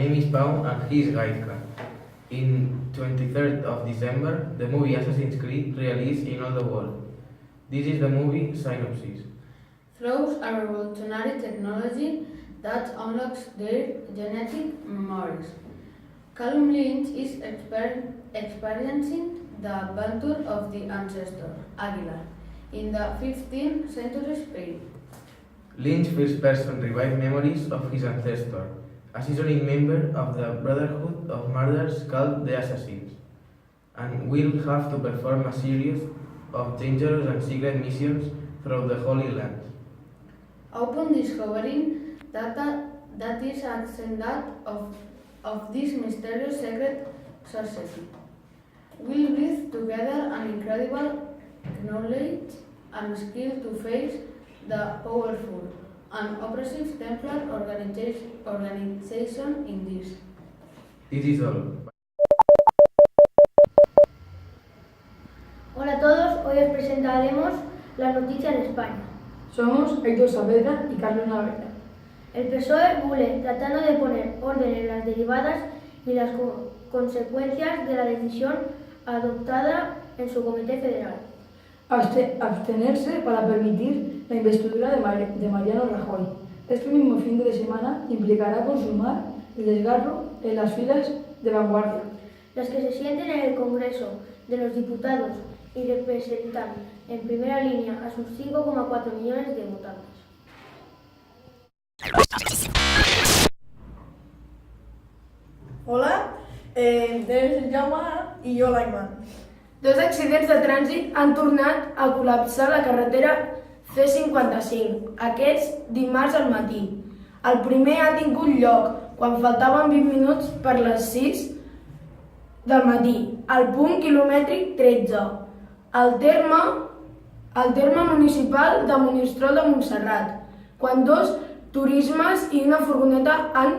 name is Pau and he is Gaitka. In 23rd of December, the movie Assassin's Creed released in all the world. This is the movie synopsis. Flows are a revolutionary technology that unlocks their genetic memories. Callum Lynch is experiencing the adventure of the ancestor, Aguilar, in the 15th century Spain. Lynch first-person revives memories of his ancestor, a seasoned member of the Brotherhood of Murderers called the Assassins, and will have to perform a series of dangerous and secret missions through the Holy Land. Upon discovering that is ascendant of this mysterious secret society, will breathe together an incredible knowledge and skill to face the powerful and oppressive Templar organization in this. This is all. Hola a todos, hoy os presentaremos las noticias de España. Somos Héctor Saavedra y Carlos Navarra. El PSOE Bule tratando de poner orden en las derivadas y las consecuencias de la decisión adoptada en su Comité Federal. Abstenerse para permitir la investidura de Mariano Rajoy. Este mismo fin de semana implicará consumar el desgarro en las filas de vanguardia. Las que se sienten en el Congreso de los Diputados y representan en primera línea a sus 5,4 millones de votantes. Hola, des Jaume i jo l'Aiman. Dos accidents de trànsit han tornat a col·lapsar la carretera C55, aquests dimarts al matí. El primer ha tingut lloc quan faltaven 20 minuts per les 6 del matí, al punt quilomètric 13, al terme municipal de Monistrol de Montserrat, quan dos turismes i una furgoneta han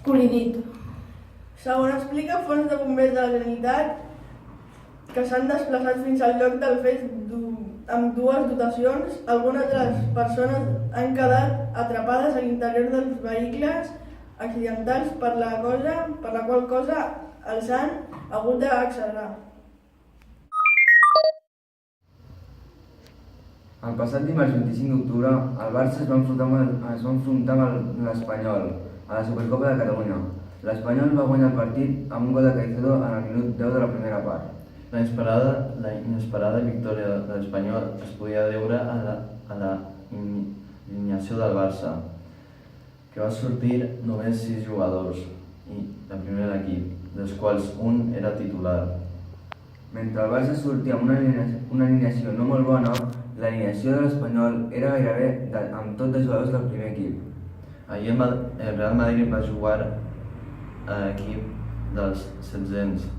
col·lidit. Segons explica fonts de bombers de la Generalitat, que s'han desplaçat fins al lloc del fet amb dues dotacions, algunes de les persones han quedat atrapades a l'interior dels vehicles accidentats per la qual cosa els han hagut d'accelerar. El passat dimarts 25 d'octubre, el Barça es va enfrontar amb l'Espanyol a la Supercopa de Catalunya. L'Espanyol va guanyar el partit amb un gol de Caicedo en el minut 10 de la primera part. La inesperada victòria de l'Espanyol es podia deure a la alineació del Barça, que va sortir només 6 jugadors de primer equip, dels quals un era titular. Mentre el Barça sortia amb una alineació no molt bona, l'alineació de l'Espanyol era gairebé amb tot de jugadors del primer equip. Ahir el Real Madrid va jugar a l'equip dels 700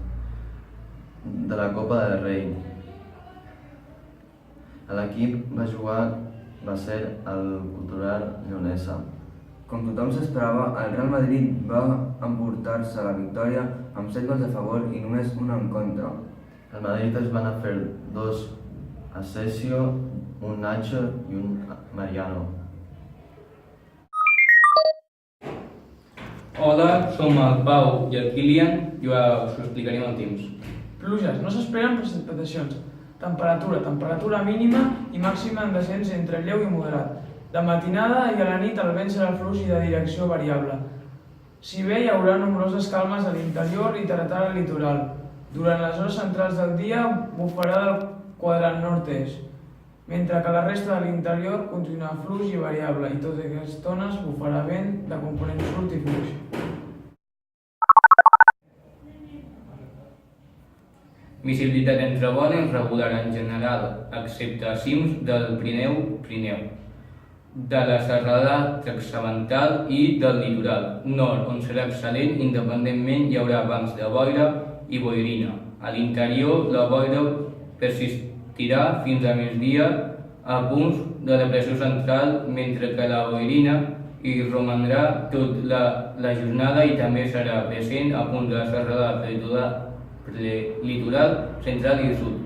de la Copa del Rei. L'equip va ser el Cultural Leonesa. Com tothom s'esperava, el Real Madrid va emportar-se la victòria amb 7 gols a favor i només un en contra. El Madrid es van fer 2 Asensio, un Nacho i un Mariano. Hola, som el Pau i el Kilian i us ho explicarem en temps. Pluges, no s'esperen precipitacions. Temperatura mínima i màxima en descens entre lleu i moderat. De matinada i a la nit el vent serà fluix i de direcció variable. Si bé hi haurà nombroses calmes a l'interior i tartara al litoral. Durant les hores centrals del dia bufarà del quadrant nord-est, mentre que la resta de l'interior continuarà fluix i variable i tot i que estones bufarà vent de component sud i fluix. Visibilitat entre bona i regular en general, excepte a cims del Pirineu, de la serrada tractamental i del litoral nord, on serà excel·lent, independentment hi haurà bancs de boira i boirina. A l'interior, la boira persistirà fins a migdia a punts de depressió central, mentre que la boirina hi romandrà tota la jornada i també serà present a punts de la serrada litoral central i sud.